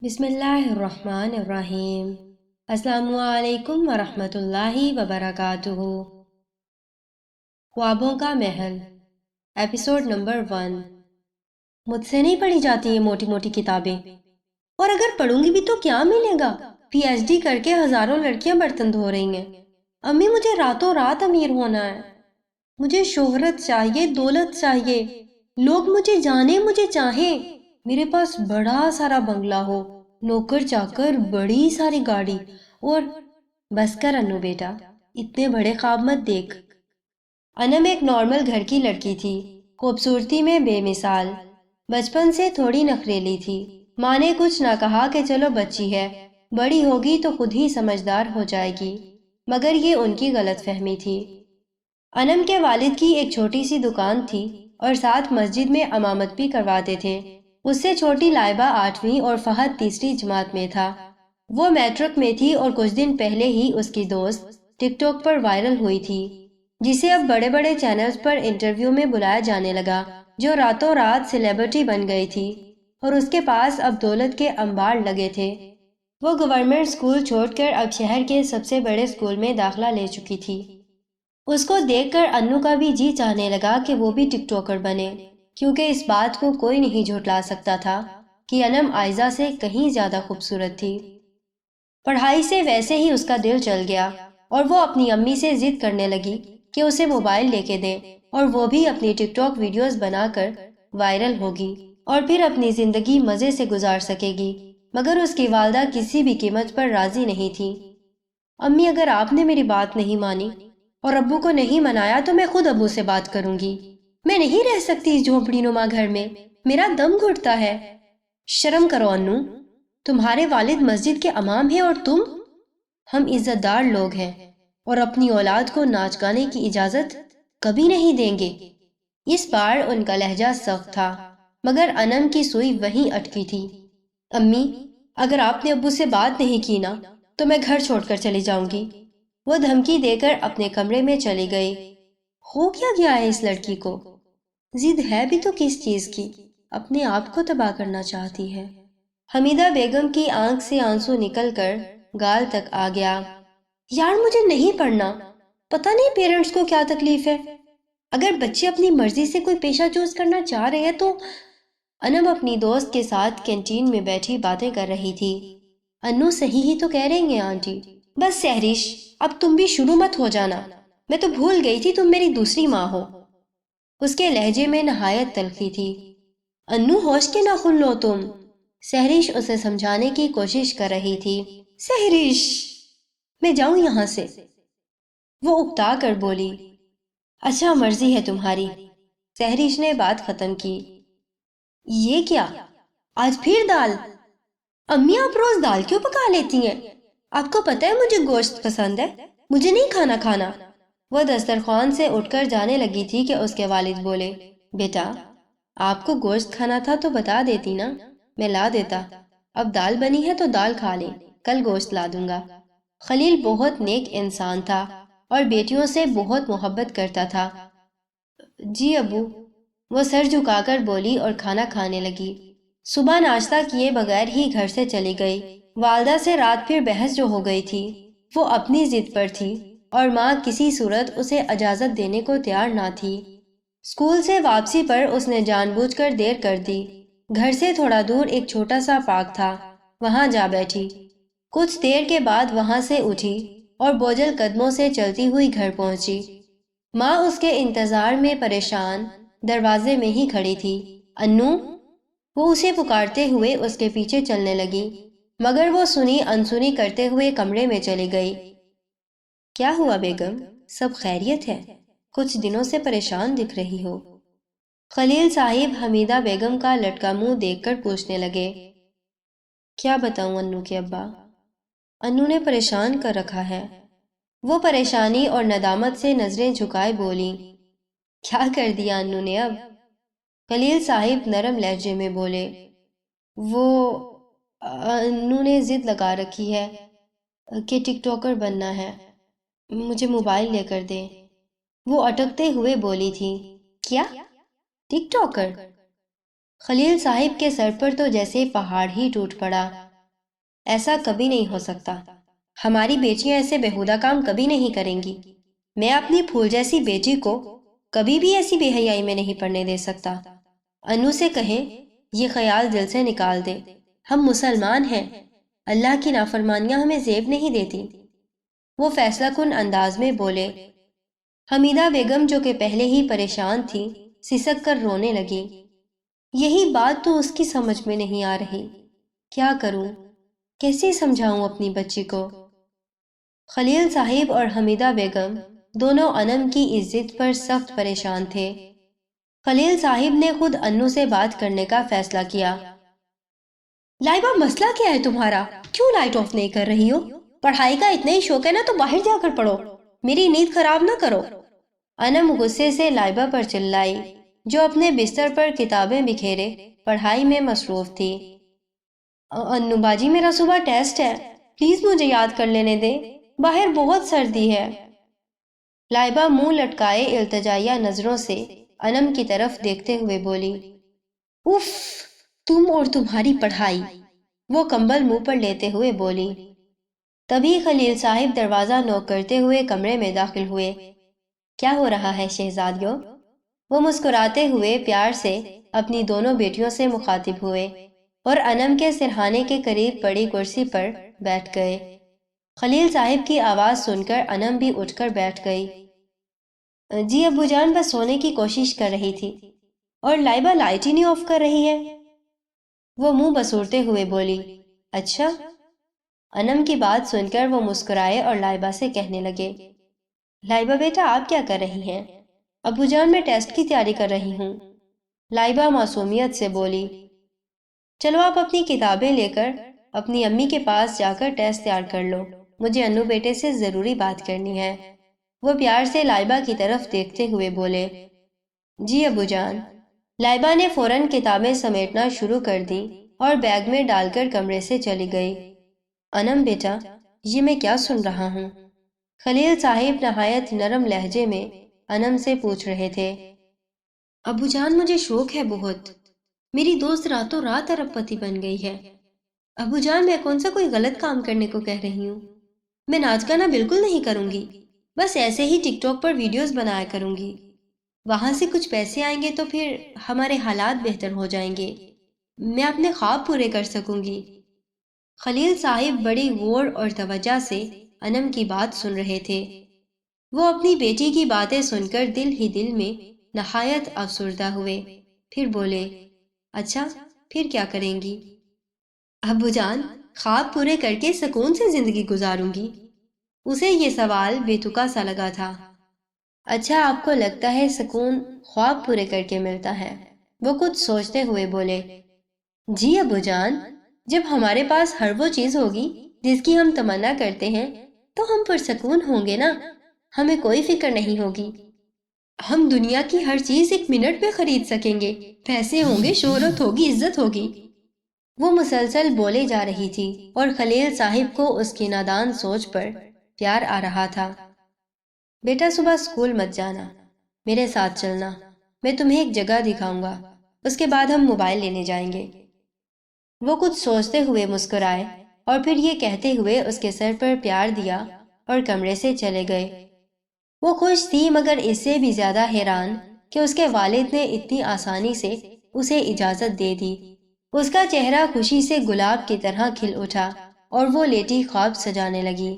بسم اللہ الرحمن الرحیم۔ السلام علیکم ورحمۃ اللہ وبرکاتہ۔ خوابوں کا محل، ایپیسوڈ نمبر 1۔ مجھ سے نہیں پڑھی جاتی یہ موٹی موٹی کتابیں، اور اگر پڑھوں گی بھی تو کیا ملے گا؟ پی ایچ ڈی کر کے ہزاروں لڑکیاں برتن دھو رہی ہیں۔ امی مجھے راتوں رات امیر ہونا ہے، مجھے شہرت چاہیے، دولت چاہیے، لوگ مجھے جانیں، مجھے چاہیں، میرے پاس بڑا سارا بنگلہ ہو، نوکر چاکر، بڑی ساری گاڑی، اور بس کر انو بیٹا، اتنے بڑے خواب مت دیکھ۔ انم ایک نارمل گھر کی لڑکی تھی، خوبصورتی میں بے مثال، بچپن سے تھوڑی نخریلی تھی۔ ماں نے کچھ نہ کہا کہ چلو بچی ہے، بڑی ہوگی تو خود ہی سمجھدار ہو جائے گی، مگر یہ ان کی غلط فہمی تھی۔ انم کے والد کی ایک چھوٹی سی دکان تھی اور ساتھ مسجد میں امامت بھی کرواتے تھے۔ اس سے چھوٹی لائبہ 8ویں اور فہد تیسری جماعت میں تھا۔ وہ میٹرک میں تھی اور کچھ دن پہلے ہی اس کی دوست ٹک ٹاک پر وائرل ہوئی تھی، جسے اب بڑے بڑے چینلز پر انٹرویو میں بلایا جانے لگا، جو راتوں رات سیلیبریٹی بن گئی تھی اور اس کے پاس اب دولت کے انبار لگے تھے۔ وہ گورنمنٹ اسکول چھوڑ کر اب شہر کے سب سے بڑے اسکول میں داخلہ لے چکی تھی۔ اس کو دیکھ کر انو کا بھی جی چاہنے لگا کہ وہ بھی ٹک ٹاکر بنے، کیونکہ اس بات کو کوئی نہیں جھٹلا سکتا تھا کہ انم آئزہ سے کہیں زیادہ خوبصورت تھی۔ پڑھائی سے ویسے ہی اس کا دل چل گیا اور وہ اپنی امی سے ضد کرنے لگی کہ اسے موبائل لے کے دے اور وہ بھی اپنی ٹک ٹاک ویڈیوز بنا کر وائرل ہوگی اور پھر اپنی زندگی مزے سے گزار سکے گی، مگر اس کی والدہ کسی بھی قیمت پر راضی نہیں تھی۔ امی، اگر آپ نے میری بات نہیں مانی اور ابو کو نہیں منایا تو میں خود ابو سے بات کروں گی۔ میں نہیں رہ سکتی اس جھونپڑی نما گھر میں، میرا دم گھٹتا ہے۔ شرم کرو انو، تمہارے والد مسجد کے امام ہیں اور تم؟ ہم عزت دار لوگ ہیں اور اپنی اولاد کو ناچ گانے کی اجازت کبھی نہیں دیں گے۔ اس بار ان کا لہجہ سخت تھا، مگر انم کی سوئی وہیں اٹکی تھی۔ امی، اگر آپ نے ابو سے بات نہیں کی نا تو میں گھر چھوڑ کر چلی جاؤں گی۔ وہ دھمکی دے کر اپنے کمرے میں چلی گئی۔ ہو کیا گیا ہے اس لڑکی کو؟ ضد ہے بھی تو کس چیز کی؟ اپنے آپ کو تباہ کرنا چاہتی ہے۔ حمیدہ بیگم کی آنکھ سے آنسو نکل کر گال تک آ گیا۔ یار مجھے نہیں پڑھنا، پتہ نہیں پیرنٹس کو کیا تکلیف ہے۔ اگر بچے اپنی مرضی سے کوئی پیشہ چوز کرنا چاہ رہے ہیں تو… انم اپنی دوست کے ساتھ کینٹین میں بیٹھی باتیں کر رہی تھی۔ انو صحیح ہی تو کہہ رہی ہیں آنٹی۔ بس سہرش، اب تم بھی شروع مت ہو جانا، میں تو بھول گئی تھی تم میری دوسری ماں ہو۔ اس کے لہجے میں نہایت تلخی تھی۔ انو، ہوش کے ناخن لو تم۔ سہرش اسے سمجھانے کی کوشش کر رہی تھی۔ سہرش، میں جاؤں یہاں سے؟ وہ اکتا کر بولی۔ اچھا، مرضی ہے تمہاری۔ سہرش نے بات ختم کی۔ یہ کیا؟ آج پھر دال؟ امی، آپ روز دال کیوں پکا لیتی ہیں؟ آپ کو پتہ ہے مجھے گوشت پسند ہے، مجھے نہیں کھانا۔ وہ دسترخوان سے اٹھ کر جانے لگی تھی کہ اس کے والد بولے، بیٹا، آپ کو گوشت کھانا تھا تو بتا دیتی نا، میں لا دیتا۔ اب دال بنی ہے تو دال کھا لیں، کل گوشت لا دوں گا۔ خلیل بہت نیک انسان تھا اور بیٹیوں سے بہت محبت کرتا تھا۔ جی ابو، وہ سر جھکا کر بولی اور کھانا کھانے لگی۔ صبح ناشتہ کیے بغیر ہی گھر سے چلی گئی۔ والدہ سے رات پھر بحث جو ہو گئی تھی، وہ اپنی ضد پر تھی اور ماں کسی صورت اسے اجازت دینے کو تیار نہ تھی۔ اسکول سے واپسی پر اس نے جان بوجھ کر دیر کر دی۔ گھر سے تھوڑا دور ایک چھوٹا سا پارک تھا، وہاں جا بیٹھی۔ کچھ دیر کے بعد وہاں سے اٹھی اور بوجھل قدموں سے چلتی ہوئی گھر پہنچی۔ ماں اس کے انتظار میں پریشان دروازے میں ہی کھڑی تھی۔ انو، وہ اسے پکارتے ہوئے اس کے پیچھے چلنے لگی، مگر وہ سنی انسنی کرتے ہوئے کمرے میں چلی گئی۔ کیا ہوا بیگم، سب خیریت ہے؟ کچھ دنوں سے پریشان دکھ رہی ہو۔ خلیل صاحب حمیدہ بیگم کا لٹکا منہ دیکھ کر پوچھنے لگے۔ کیا بتاؤں انو کے ابا، انو نے پریشان کر رکھا ہے۔ وہ پریشانی اور ندامت سے نظریں جھکائے بولی۔ کیا کر دیا انو نے اب؟ خلیل صاحب نرم لہجے میں بولے۔ وہ انو نے ضد لگا رکھی ہے کہ ٹک ٹاکر بننا ہے، مجھے موبائل لے کر دیں۔ وہ اٹکتے ہوئے بولی تھی۔ کیا؟ ٹک ٹاکر؟ خلیل صاحب کے سر پر تو جیسے پہاڑ ہی ٹوٹ پڑا۔ ایسا کبھی نہیں ہو سکتا، ہماری بیٹیاں ایسے بیہودہ کام کبھی نہیں کریں گی۔ میں اپنی پھول جیسی بیٹی کو کبھی بھی ایسی بے حیائی میں نہیں پڑنے دے سکتا۔ انو سے کہیں یہ خیال دل سے نکال دے، ہم مسلمان ہیں، اللہ کی نافرمانیاں ہمیں زیب نہیں دیتی۔ وہ فیصلہ کن انداز میں بولے۔ حمیدہ بیگم جو کہ پہلے ہی پریشان تھی، سسک کر رونے لگی۔ یہی بات تو اس کی سمجھ میں نہیں آ رہی، کیا کروں، کیسے سمجھاؤں اپنی بچی کو؟ خلیل صاحب اور حمیدہ بیگم دونوں انم کی عزت پر سخت پریشان تھے۔ خلیل صاحب نے خود انو سے بات کرنے کا فیصلہ کیا۔ لائبہ، مسئلہ کیا ہے تمہارا؟ کیوں لائٹ آف نہیں کر رہی ہو؟ پڑھائی کا اتنا ہی شوق ہے نا تو باہر جا کر پڑھو، میری نیند خراب نہ کرو۔ انم غصے سے لائبہ پر چلائی، جو اپنے بستر پر کتابیں بکھیرے پڑھائی میں مصروف تھی۔ انو باجی، میرا صبح ٹیسٹ ہے، پلیز مجھے یاد کر لینے دے، باہر بہت سردی ہے۔ لائبہ منہ لٹکائے التجائیہ نظروں سے انم کی طرف دیکھتے ہوئے بولی۔ اف، تم اور تمہاری پڑھائی، وہ کمبل منہ پر لیتے ہوئے بولی۔ تبھی خلیل صاحب دروازہ نوک کرتے ہوئے کمرے میں داخل ہوئے۔ کیا ہو رہا ہے شہزادیوں؟ وہ مسکراتے ہوئے پیار سے اپنی دونوں بیٹیوں سے مخاطب ہوئے اور انم کے سرہانے کے قریب پڑی کرسی پر بیٹھ گئے۔ خلیل صاحب کی آواز سن کر انم بھی اٹھ کر بیٹھ گئی۔ جی ابو جان، بس سونے کی کوشش کر رہی تھی، اور لائبہ لائٹ ہی نہیں آف کر رہی ہے، وہ منہ بسورتے ہوئے بولی۔ اچھا؟ انم کی بات سن کر وہ مسکرائے اور لائبہ سے کہنے لگے۔ لائبہ بیٹا، آپ کیا کر رہی ہیں؟ ابو جان، میں ٹیسٹ کی تیاری کر رہی ہوں، لائبہ معصومیت سے بولی۔ چلو آپ اپنی کتابیں لے کر اپنی امی کے پاس جا کر ٹیسٹ تیار کر لو، مجھے انو بیٹے سے ضروری بات کرنی ہے، وہ پیار سے لائبہ کی طرف دیکھتے ہوئے بولے۔ جی ابو جان۔ لائبہ نے فوراً کتابیں سمیٹنا شروع کر دی اور بیگ میں ڈال کر کمرے سے چلی گئی۔ انم بیٹا، یہ میں کیا سن رہا ہوں؟ خلیل صاحب نہایت نرم لہجے میں انم سے پوچھ رہے تھے۔ ابو جان، مجھے شوق ہے بہت، میری دوست راتوں رات ارب پتی بن گئی ہے۔ ابو جان، میں کون سا کوئی غلط کام کرنے کو کہہ رہی ہوں؟ میں ناچ گانا بالکل نہیں کروں گی، بس ایسے ہی ٹک ٹاک پر ویڈیوز بنایا کروں گی، وہاں سے کچھ پیسے آئیں گے تو پھر ہمارے حالات بہتر ہو جائیں گے، میں اپنے خواب پورے کر سکوں گی۔ خلیل صاحب بڑی غور اور توجہ سے انم کی بات سن رہے تھے۔ وہ اپنی بیٹی کی باتیں سن کر دل ہی دل میں نہایت افسردہ ہوئے، پھر بولے۔ اچھا، پھر کیا کریں گی؟ ابو جان، خواب پورے کر کے سکون سے زندگی گزاروں گی۔ اسے یہ سوال بے تکا سا لگا تھا۔ اچھا، آپ کو لگتا ہے سکون خواب پورے کر کے ملتا ہے؟ وہ کچھ سوچتے ہوئے بولے۔ جی ابو جان، جب ہمارے پاس ہر وہ چیز ہوگی جس کی ہم تمنا کرتے ہیں تو ہم پرسکون ہوں گے نا، ہمیں کوئی فکر نہیں ہوگی، ہم دنیا کی ہر چیز ایک منٹ میں خرید سکیں گے، پیسے ہوں گے، شہرت ہوگی، عزت ہوگی۔ وہ مسلسل بولے جا رہی تھی اور خلیل صاحب کو اس کی نادان سوچ پر پیار آ رہا تھا۔ بیٹا، صبح اسکول مت جانا، میرے ساتھ چلنا، میں تمہیں ایک جگہ دکھاؤں گا، اس کے بعد ہم موبائل لینے جائیں گے۔ وہ کچھ سوچتے ہوئے مسکرائے اور پھر یہ کہتے ہوئے اس کے سر پر پیار دیا اور کمرے سے چلے گئے۔ وہ خوش تھی مگر اس سے بھی زیادہ حیران کہ اس کے والد نے اتنی آسانی سے اسے اجازت دے دی۔ اس کا چہرہ خوشی سے گلاب کی طرح کھل اٹھا اور وہ لیٹی خواب سجانے لگی۔